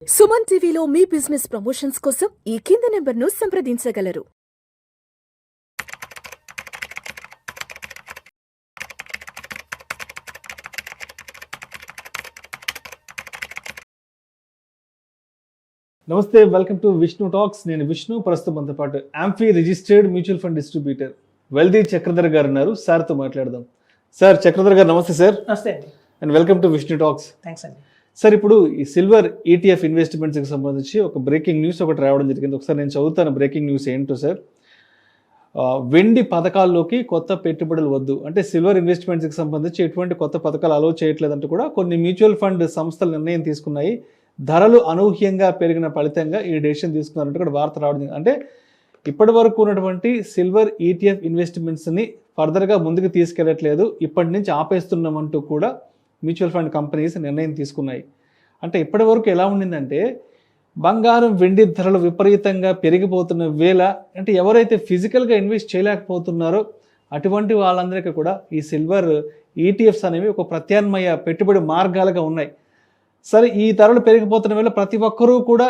సుమన్ టీవీలో మీ business promotions కోసం ఈ కింది నెంబర్ను సంప్రదించగలరు. నమస్తే, వెల్కమ్ టు విష్ణు టాక్స్. నేను విష్ణు. ప్రస్తుతం మనతో పాటు amphi registered mutual fund distributor wealthy Chakradhar గారు ఉన్నారు. సార్తో మాట్లాడదాం. సార్, చక్రధర్ గారు నమస్తే సార్. నమస్తే అండి. And welcome to Vishnu talks. Thanks అండి. సార్, ఇప్పుడు ఈ సిల్వర్ ఈటీఎఫ్ ఇన్వెస్ట్మెంట్స్కి సంబంధించి ఒక బ్రేకింగ్ న్యూస్ ఒకటి రావడం జరిగింది. ఒకసారి నేను చదువుతాను బ్రేకింగ్ న్యూస్ ఏంటో సార్. వెండి పథకాల్లోకి కొత్త పెట్టుబడులు వద్దు అంటే సిల్వర్ ఇన్వెస్ట్మెంట్స్కి సంబంధించి ఎటువంటి కొత్త పథకాలు అలో చేయట్లేదంటూ కూడా కొన్ని మ్యూచువల్ ఫండ్ సంస్థలు నిర్ణయం తీసుకున్నాయి. ధరలు అనూహ్యంగా పెరిగిన ఫలితంగా ఈ డెసిషన్ తీసుకున్నారంటే కూడా వార్త రావడం. అంటే ఇప్పటి వరకు ఉన్నటువంటి సిల్వర్ ఈటీఎఫ్ ఇన్వెస్ట్మెంట్స్ని ఫర్దర్గా ముందుకు తీసుకెళ్ళట్లేదు, ఇప్పటి నుంచి ఆపేస్తున్నామంటూ కూడా మ్యూచువల్ ఫండ్ కంపెనీస్ నిర్ణయం తీసుకున్నాయి. అంటే ఇప్పటి వరకు ఎలా ఉండిందంటే బంగారం వెండి ధరలు విపరీతంగా పెరిగిపోతున్న వేళ అంటే ఎవరైతే ఫిజికల్గా ఇన్వెస్ట్ చేయలేకపోతున్నారో అటువంటి వాళ్ళందరికీ కూడా ఈ సిల్వర్ ఈటీఎఫ్స్ అనేవి ఒక ప్రత్యామ్నాయ పెట్టుబడి మార్గాలుగా ఉన్నాయి. సరే, ఈ ధరలు పెరిగిపోతున్న వేళ ప్రతి ఒక్కరూ కూడా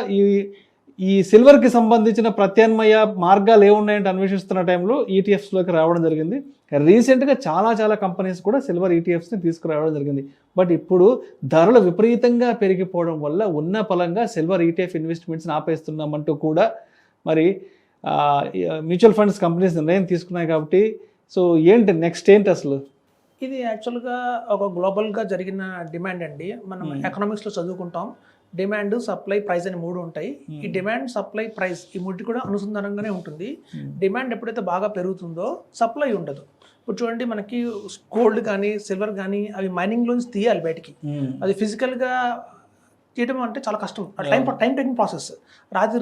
ఈ సిల్వర్కి సంబంధించిన ప్రత్యామ్నాయ మార్గాలు ఏమున్నాయంటే అన్వేషిస్తున్న టైంలో ఈటీఎఫ్స్లోకి రావడం జరిగింది. రీసెంట్గా చాలా కంపెనీస్ కూడా సిల్వర్ ఈటీఎఫ్స్ని తీసుకురావడం జరిగింది. బట్ ఇప్పుడు ధరలు విపరీతంగా పెరిగిపోవడం వల్ల ఉన్న పలంగా సిల్వర్ ఈటీఎఫ్ ఇన్వెస్ట్మెంట్స్ని ఆపేస్తున్నామంటూ కూడా మరి మ్యూచువల్ ఫండ్స్ కంపెనీస్ నిర్ణయం తీసుకున్నాయి. కాబట్టి సో ఏంటి నెక్స్ట్ ఏంటి అసలు? ఇది యాక్చువల్గా ఒక గ్లోబల్గా జరిగిన డిమాండ్ అండి. మనం ఎకనామిక్స్లో చదువుకుంటాం. డిమాండ్, సప్లై, ప్రైస్ అని మూడు ఉంటాయి. ఈ డిమాండ్, సప్లై, ప్రైస్ ఈ మూడు కూడా అనుసంధానంగానే ఉంటుంది. డిమాండ్ ఎప్పుడైతే బాగా పెరుగుతుందో సప్లై ఉండదు. ఇప్పుడు చూడండి, మనకి గోల్డ్ కానీ సిల్వర్ కానీ అవి మైనింగ్లోంచి తీయాలి బయటికి. అది ఫిజికల్గా తీయడం అంటే చాలా కష్టం. Time taking process.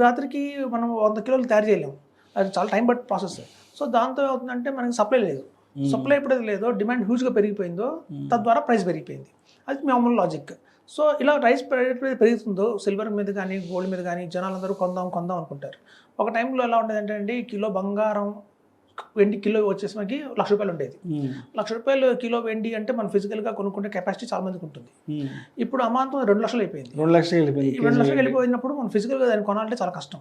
రాత్రికి మనం 100 కిలోలు తయారు చేయలేము. అది చాలా టైం బట్ ప్రాసెస్. సో దాంతో ఏమవుతుందంటే మనకి సప్లై లేదు. సప్లై ఎప్పుడైతే లేదో డిమాండ్ హ్యూజ్గా పెరిగిపోయిందో తద్వారా ప్రైస్ పెరిగిపోయింది. అది మామూలు లాజిక్. సో ఇలా ప్రైస్ పెరుగుతుందో సిల్వర్ మీద కానీ గోల్డ్ మీద కానీ జనాలందరూ కొందాం అనుకుంటారు. ఒక టైంలో ఎలా ఉండేదంటే అండి, కిలో బంగారం వెండి కిలో వచ్చేసి మనకి ₹1,00,000 ఉండేది. ₹1,00,000 కిలో వెండి అంటే మనం ఫిజికల్గా కొనుక్కుంటే కెపాసిటీ చాలా మందికి ఉంటుంది. ఇప్పుడు అమాంతం 2,00,000 అయిపోయింది. 2,00,000 వెళ్ళిపోయినప్పుడు మనం ఫిజికల్గా దాన్ని కొనాలంటే చాలా కష్టం.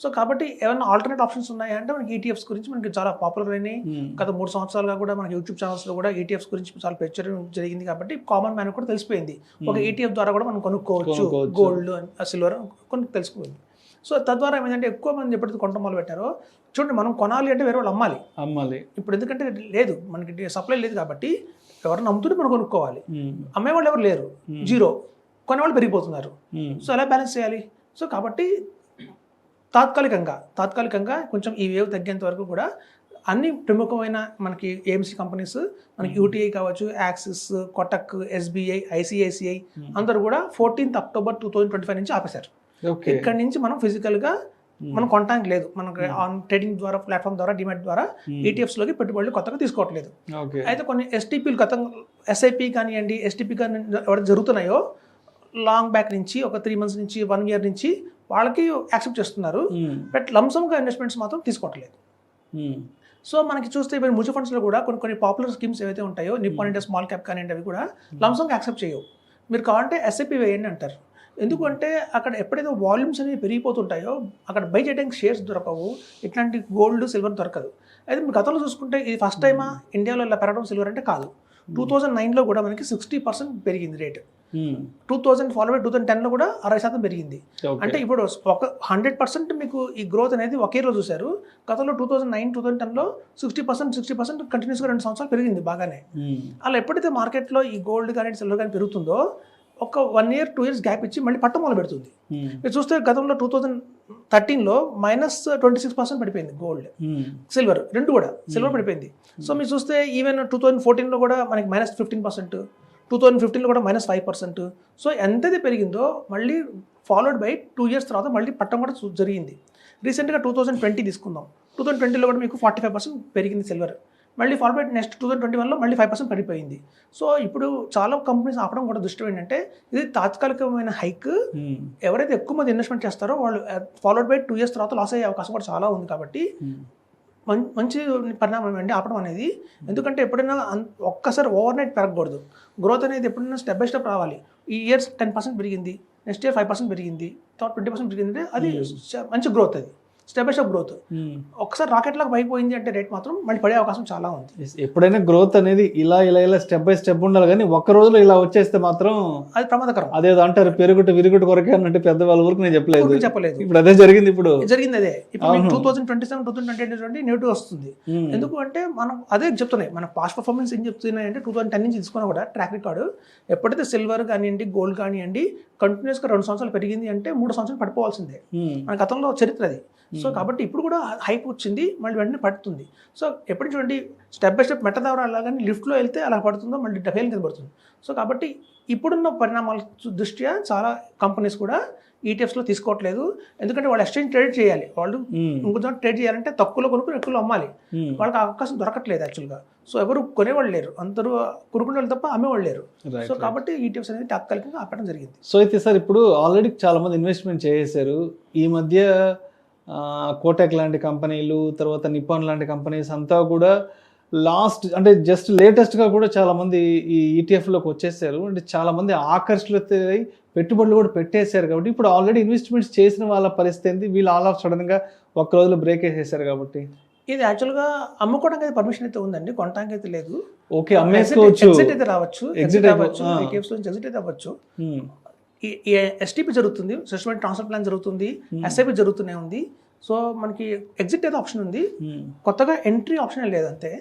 సో కాబట్టి ఏమైనా ఆల్టర్నేట్ ఆప్షన్స్ ఉన్నాయా అంటే మనకి ఈటీఎఫ్స్ గురించి మనకి చాలా పాపులర్ అయినాయి. గత 3 సంవత్సరాలుగా కూడా మనకి యూట్యూబ్ ఛానల్స్లో కూడా ఈటీఎఫ్స్ గురించి చాలా ప్రచారం జరిగింది. కాబట్టి కామన్ మ్యాన్ కూడా తెలిసిపోయింది. ఒక ఈటీఎఫ్ ద్వారా కూడా మనం కొనుక్కోవచ్చు గోల్డ్, సిల్వర్ కొన్ని తెలిసిపోయింది. సో తద్వారా ఏమైందంటే ఎక్కువ మంది ఎప్పుడైతే కొనడం మొదలు పెట్టారో, చూడండి, మనం కొనాలి అంటే వేరే వాళ్ళు అమ్మాలి. ఇప్పుడు ఎందుకంటే లేదు, మనకి సప్లై లేదు కాబట్టి ఎవరైనా అమ్ముతుంటే మనం కొనుక్కోవాలి. అమ్మేవాళ్ళు ఎవరు లేరు, జీరో. కొనేవాళ్ళు పెరిగిపోతున్నారు. సో ఎలా బ్యాలెన్స్ చేయాలి? సో కాబట్టి తాత్కాలికంగా కొంచెం ఈ వేవ్ తగ్గేంత వరకు కూడా అన్ని ప్రముఖమైన మనకి ఏఎంసీ కంపెనీస్, మనకి యూటీఐ కావచ్చు, యాక్సిస్, కొటక్, ఎస్బీఐ, ఐసిఐసిఐ అందరూ కూడా 14th October 2025 నుంచి ఆపేశారు. ఇక్కడ నుంచి మనం ఫిజికల్గా మనం కొనడానికి లేదు. మనకి ఆన్ ట్రేడింగ్ ద్వారా, ప్లాట్ఫామ్ ద్వారా, డిమాట్ ద్వారా ఈటీఎఫ్స్లోకి పెట్టుబడులు కొత్తగా తీసుకోవట్లేదు. అయితే కొన్ని ఎస్టీపీలు గతంగా ఎస్ఐపి కానివ్వండి, ఎస్టీపీ కానీ ఎవరైతే జరుగుతున్నాయో లాంగ్ బ్యాక్ నుంచి ఒక 3 months నుంచి 1 year నుంచి వాళ్ళకి యాక్సెప్ట్ చేస్తున్నారు. బట్ లంసమ్గా ఇన్వెస్ట్మెంట్స్ మాత్రం తీసుకోవట్లేదు. సో మనకి చూస్తే ఇప్పుడు మ్యూచువల్ ఫండ్స్లో కూడా కొన్ని పాపులర్ స్కీమ్స్ ఏవైతే ఉంటాయో, నిప్పాన్ ఇండియా స్మాల్ క్యాప్ కానివ్వండి, అవి కూడా లంసమ్గా యాక్సెప్ట్ చేయవు. మీరు కావాలంటే ఎస్ఐపి వేయండి అంటారు. ఎందుకంటే అక్కడ ఎప్పుడైతే వాల్యూమ్స్ అనేవి పెరిగిపోతుంటాయో అక్కడ బై చేయడానికి షేర్స్ దొరకవు. ఇట్లాంటి గోల్డ్, సిల్వర్ దొరకదు. అయితే మీరు గతంలో చూసుకుంటే ఇది ఫస్ట్ టైమా ఇండియాలో ఇలా పెరగడం సిల్వర్ అంటే కాదు. 2009లో కూడా మనకి 60% పెరిగింది రేట్. 2000 ఫాలో 2010లో కూడా 60% పెరిగింది. అంటే ఇప్పుడు ఒక 100% మీకు ఈ గ్రోత్ అనేది ఒకే రోజు చూశారు. గతంలో 2009, 2010లో 60% కంటిన్యూస్గా 2 సంవత్సరాలు పెరిగింది బాగానే. అలా ఎప్పుడైతే మార్కెట్లో ఈ గోల్డ్ కానీ సిల్వర్ కానీ పెరుగుతుందో ఒక 1 year 2 years గ్యాప్ ఇచ్చి మళ్ళీ పట్టమూల పెడుతుంది. మీరు చూస్తే గతంలో 2013లో -26% పడిపోయింది గోల్డ్, సిల్వర్ రెండు కూడా. సిల్వర్ పడిపోయింది. సో మీరు చూస్తే ఈవెన్ 2014లో కూడా మనకి -15%, 2015లో కూడా -5%. సో ఎంతైతే పెరిగిందో మళ్ళీ ఫాలోడ్ బై 2 years తర్వాత మళ్ళీ పట్టం కూడా జరిగింది. రీసెంట్గా 2020 తీసుకుందాం. 2020లో కూడా మీకు 45% పెరిగింది సిల్వర్. మళ్ళీ ఫాలో బై నెక్స్ట్ 2021లో మళ్ళీ 5% పడిపోయింది. సో ఇప్పుడు చాలా కంపెనీస్ ఆపడం కూడా దృష్టి ఏంటంటే ఇది తాత్కాలికమైన హైక్. ఎవరైతే ఎక్కువ మంది ఇన్వెస్ట్మెంట్ చేస్తారో వాళ్ళు ఫాలోడ్ బై 2 years తర్వాత లాస్ అయ్యే అవకాశం కూడా చాలా ఉంది. కాబట్టి మంచి పరిణామం అండి ఆపడం అనేది. ఎందుకంటే ఎప్పుడైనా ఒక్కసారి ఓవర్ నైట్ పెరగకూడదు. గ్రోత్ అనేది ఎప్పుడైనా స్టెప్ బై స్టెప్ రావాలి. ఈ ఇయర్స్ 10% పెరిగింది, నెక్స్ట్ ఇయర్ 5% పెరిగింది, తర్వాత 20% పెరిగింది అంటే అది మంచి గ్రోత్, అది స్టెప్ బై స్టెప్ గ్రోత్. ఒకసారి రాకెట్ లాగా పైకి పోయింది అంటే రేట్ మాత్రం మళ్ళీ పడే అవకాశం చాలా ఉంది. ఎప్పుడైనా గ్రోత్ అనేది ఇలా ఇలా ఇలా స్టెప్ బై స్టెప్ ఉండాలి, కానీ ఒక్క రోజులో ఇలా వచ్చేస్తే మాత్రం అది ప్రమాదకరం. అదేదో అంటారు పెరుగుట విరుగుట కొరకే అన్నట్టు పెద్దవాళ్ళ వరకు నేను చెప్పలేదు. ఇప్పుడు అదే జరిగింది. ఇప్పుడు జరిగింది అదే. ఇప్పుడు 2027, 2028 నెగిటివ్ వస్తుంది. ఎందుకు అంటే మనం అదే చెప్తున్నాయి, మన పాస్ట్ పర్ఫార్మెన్స్ ఏం చెప్తున్నాయి అంటే 2010 నుంచి తీసుకున్నా కూడా ట్రాక్ రికార్డు ఎప్పుడైతే సిల్వర్ కానివ్వండి, గోల్డ్ కానివ్వండి కంటిన్యూస్గా 2 సంవత్సరాలు పెరిగింది అంటే 3 సంవత్సరాలు పడిపోవాల్సిందే. మన గతంలో చరిత్ర అది. సో కాబట్టి ఇప్పుడు కూడా హైప్ వచ్చింది, మళ్ళీ వెంటనే పడుతుంది. సో ఎప్పటి చూడండి స్టెప్ బై స్టెప్ మెట్టదావర అలాగని లిఫ్ట్లో వెళ్తే అలా పడుతుందో మళ్ళీ డెఫైల్ కింద పడుతుంది. సో కాబట్టి ఇప్పుడున్న పరిణామాల దృష్ట్యా చాలా కంపెనీస్ కూడా ఈటీఎఫ్స్లో తీసుకోవట్లేదు. ఎందుకంటే వాళ్ళు ఎక్స్చేంజ్ ట్రేడ్ చేయాలి, వాళ్ళు ఇంకొంచెం ట్రేడ్ చేయాలంటే తక్కువలో కొనుక్కుని ఎక్కువలో అమ్మాలి, వాళ్ళకి అవకాశం దొరకట్లేదు యాక్చువల్గా. సో ఎవరు కొనేవాళ్ళు లేరు, అందరూ కొనుక్కునే వాళ్ళు తప్ప అమ్మేవాళ్ళు లేరు. సో కాబట్టి ఈటీఎఫ్స్ అనేది తాత్కాలికంగా ఆపడం జరిగింది. సో అయితే సార్ ఇప్పుడు ఆల్రెడీ చాలా మంది ఇన్వెస్ట్మెంట్ చేసేసారు. ఈ మధ్య కోటెక్ లాంటి కంపెనీలు, తర్వాత నిప్పాన్ లాంటి కంపెనీస్ అంతా కూడా లాస్ట్ అంటే జస్ట్ లేటెస్ట్గా కూడా చాలామంది ఈ ఈటీఎఫ్లోకి వచ్చేసారు. అంటే చాలామంది ఆకర్షితులై పెట్టుబడులు కూడా పెట్టేశారు. కాబట్టి ఇప్పుడు ఆల్రెడీ ఇన్వెస్ట్మెంట్స్ చేసిన వాళ్ళ పరిస్థితి ఏంటి? వీళ్ళు ఆల్ ఆఫ్ సడన్గా ఒక్క రోజులో బ్రేక్ వేసేసారు. కాబట్టి ఇది యాక్చువల్గా అమ్ముకోవడానికి అయితే పర్మిషన్ అయితే ఉందండి, కొనడానికి అయితే లేదు. ఓకే, అమ్మేసుకోవచ్చు, ఎగ్జిట్ అయితే రావచ్చు, ఎగ్జిట్ అవ్వచ్చు, ఈటీఎఫ్స్ నుంచి ఎగ్జిట్ అయితే అవ్వచ్చు. ఎస్టీపీ జరుగుతుంది, సిస్టమేటిక్ ట్రాన్స్ఫర్ ప్లాన్ జరుగుతుంది, ఎస్ఐపి జరుగుతూనే ఉంది. సో మనకి ఎగ్జిట్ అయితే ఆప్షన్ ఉంది, కొత్తగా ఎంట్రీ ఆప్షన్ లేదు అంతే.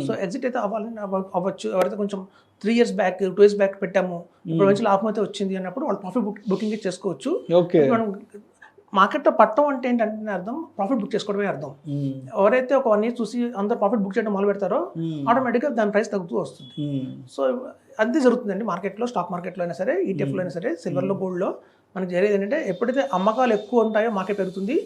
సో ఎగ్జిట్ అయితే అవ్వాలని అవ్వచ్చు. ఎవరైతే కొంచెం 3 years బ్యాక్ 2 years బ్యాక్ పెట్టాము, ఇప్పుడు మంచి లాభం అయితే వచ్చింది అన్నప్పుడు వాళ్ళు ప్రాఫిట్ బుకింగ్ చేసుకోవచ్చు. మనం మార్కెట్లో పట్టడం అంటే ఏంటంటే అర్థం ప్రాఫిట్ బుక్ చేసుకోవడమే అర్థం. ఎవరైతే ఒక 1 year చూసి అందరూ ప్రాఫిట్ బుక్ చేయడం మొదలు పెడతారో ఆటోమేటిక్గా దాని ప్రైస్ తగ్గుతూ వస్తుంది. సో అంతే జరుగుతుందండి మార్కెట్లో, స్టాక్ మార్కెట్లో అయినా సరే, ఈటీఎఫ్లో అయినా సరే, సిల్వర్లో, గోల్డ్లో. మనకి జరిగేది ఏంటంటే ఎప్పుడైతే అమ్మకాలు ఎక్కువ ఉంటాయో మార్కెట్ పెరుగుతుంది,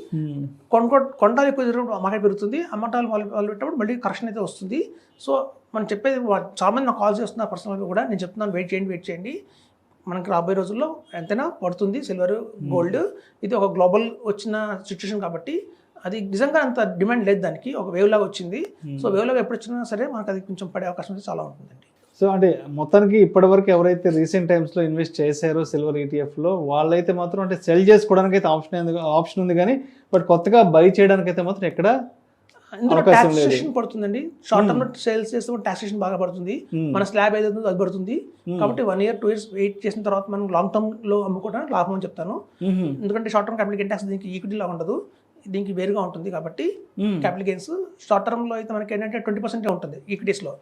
కొనడాలు ఎక్కువ జరిగినప్పుడు మార్కెట్ పెరుగుతుంది, అమ్మకాలు వాళ్ళు పెట్టినప్పుడు మళ్ళీ కరెక్షన్ అయితే వస్తుంది. సో మనం చెప్పేది చాలా మంది నాకు కాల్ చేస్తున్నారు పర్సనల్గా కూడా, నేను చెప్తున్నాను వెయిట్ చేయండి. మనకి రాబోయే రోజుల్లో ఎంతైనా పడుతుంది సిల్వర్, గోల్డ్. ఇది ఒక గ్లోబల్ వచ్చిన సిచ్యువేషన్ కాబట్టి అది నిజంగా అంత డిమాండ్ లేదు, దానికి ఒక వేవ్ లాగా వచ్చింది. సో వేవ్ లాగా ఎప్పుడు వచ్చినా సరే మనకు అది కొంచెం పడే అవకాశం అయితే చాలా ఉంటుందండి. సో అంటే మొత్తానికి ఇప్పటివరకు ఎవరైతే రీసెంట్ టైమ్స్లో ఇన్వెస్ట్ చేశారో సిల్వర్ ఈటీఎఫ్లో వాళ్ళైతే మాత్రం అంటే సెల్ చేసుకోవడానికి అయితే ఆప్షన్ ఉంది, కానీ బట్ కొత్తగా బై చేయడానికి అయితే మాత్రం ఎక్కడ టాక్సేషన్ పడుతుందండి. షార్ట్ టర్మ్ లో సేల్స్ చేస్తే టాక్సేషన్ బాగా పడుతుంది, మన స్లాబ్ ఏదైతే అది పడుతుంది. కాబట్టి 1 year 2 years వెయిట్ చేసిన తర్వాత మనం లాంగ్ టర్మ్ లో అమ్ముకోవడానికి లాభం అని చెప్తాను. ఎందుకంటే short term capital gain tax దీనికి ఈక్విటీ లాగా ఉండదు, దీనికి వేరుగా ఉంటుంది. కాబట్టి క్యాపిటల్ గెయిన్స్ షార్ట్ టర్మ్ లో అయితే మనకి ఏంటంటే 20% ఉంటుంది ఈక్విటీస్ లో.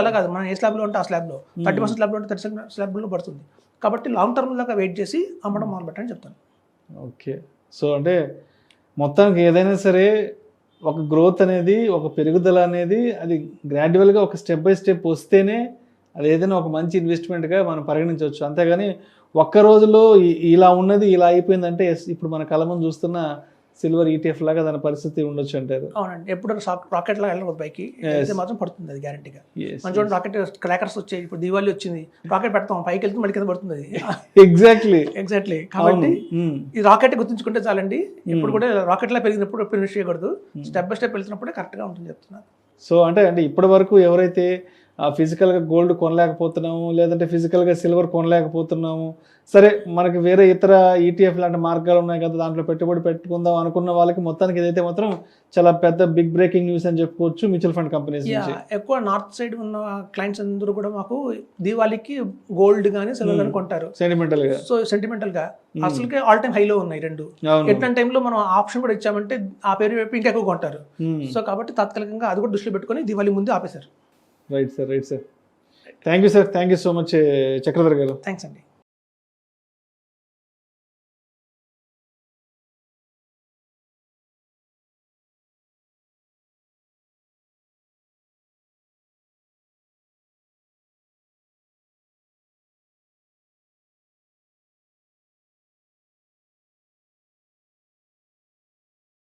అలా కాదు, మనం ఏ స్లాబ్ లో ఉంటే ఆ స్లాబ్ లో 30% స్లాబ్ లో ఉంటే 30% స్లాబ్ లో పడుతుంది. కాబట్టి లాంగ్ టర్మ్ దాకా వెయిట్ చేసి అమ్మడం మొదలు పెట్టని చెప్తాను. ఓకే, సో అంటే మొత్తానికి ఏదైనా సరే ఒక గ్రోత్ అనేది, ఒక పెరుగుదల అనేది అది గ్రాడ్యువల్గా ఒక స్టెప్ బై స్టెప్ వస్తేనే అది ఏదైనా ఒక మంచి ఇన్వెస్ట్మెంట్గా మనం పరిగణించవచ్చు. అంతేగాని ఒక్క రోజులో ఇలా ఉన్నది ఇలా అయిపోయిందంటే ఇప్పుడు మన కళ్ళ ముందు చూస్తున్న సిల్వర్ ఈటీఎఫ్ లాగా దాని పరిస్థితి ఉండొచ్చు అంటారు. అవునండి, ఎప్పుడు రాకెట్ లాగా వెళ్ళకూడదు పైకి, అయితే మాత్రం పడుతుంది అది గ్యారంటీగా. మనం చూడండి రాకెట్ క్రాకర్స్ వచ్చాయి, ఇప్పుడు దీవాళి వచ్చింది, రాకెట్ పెడతాం పైకి వెళ్తే మళ్ళీ కింద పడుతుంది అది. ఎగ్జాక్ట్లీ కాబట్టి ఈ రాకెట్ గుర్తుంచుకుంటే చాలండి. ఇప్పుడు కూడా రాకెట్ లా పెరిగినప్పుడు ఎప్పుడు ఇన్వెస్ట్ చేయకూడదు, స్టెప్ బై స్టెప్ వెళ్తున్నప్పుడే కరెక్ట్గా ఉంటుంది చెప్తున్నారు. సో అంటే ఇప్పటి వరకు ఎవరైతే ఫిజికల్గా గోల్డ్ కొనలేకపోతున్నాము, లేదంటే ఫిజికల్గా సిల్వర్ కొనలేకపోతున్నాము, సరే మనకి వేరే ఇతర ఈటీఎఫ్ లాంటి మార్గాలు ఉన్నాయి కదా దాంట్లో పెట్టుబడి పెట్టుకుందాం అనుకున్న వాళ్ళకి మొత్తానికి ఇదైతే మాత్రం చాలా పెద్ద బిగ్ బ్రేకింగ్ న్యూస్ అని చెప్పుకోవచ్చు మ్యూచువల్ ఫండ్ కంపెనీస్ నుంచి. ఎక్కువ నార్త్ సైడ్ ఉన్న క్లయింట్స్ అందరూ కూడా మాకు దీవాళికి గోల్డ్ కానీ సిల్వర్ కానీ కొంటారు సెంటిమెంటల్ గా. అసలుకే ఆల్ టైమ్ హైలో ఉన్నాయి రెండు. ఎట్లాంటి టైంలో మనం ఆప్షన్ కూడా ఇచ్చామంటే ఆ పేరు వైపు ఇంకా ఎక్కువ కొంటారు. సో కాబట్టి తాత్కాలికంగా అది కూడా దృష్టిలో పెట్టుకొని దీవాళి ముందు ఆపేశారు. Right sir. Thank you so much Chakradhar గారు. థ్యాంక్స్ అండి.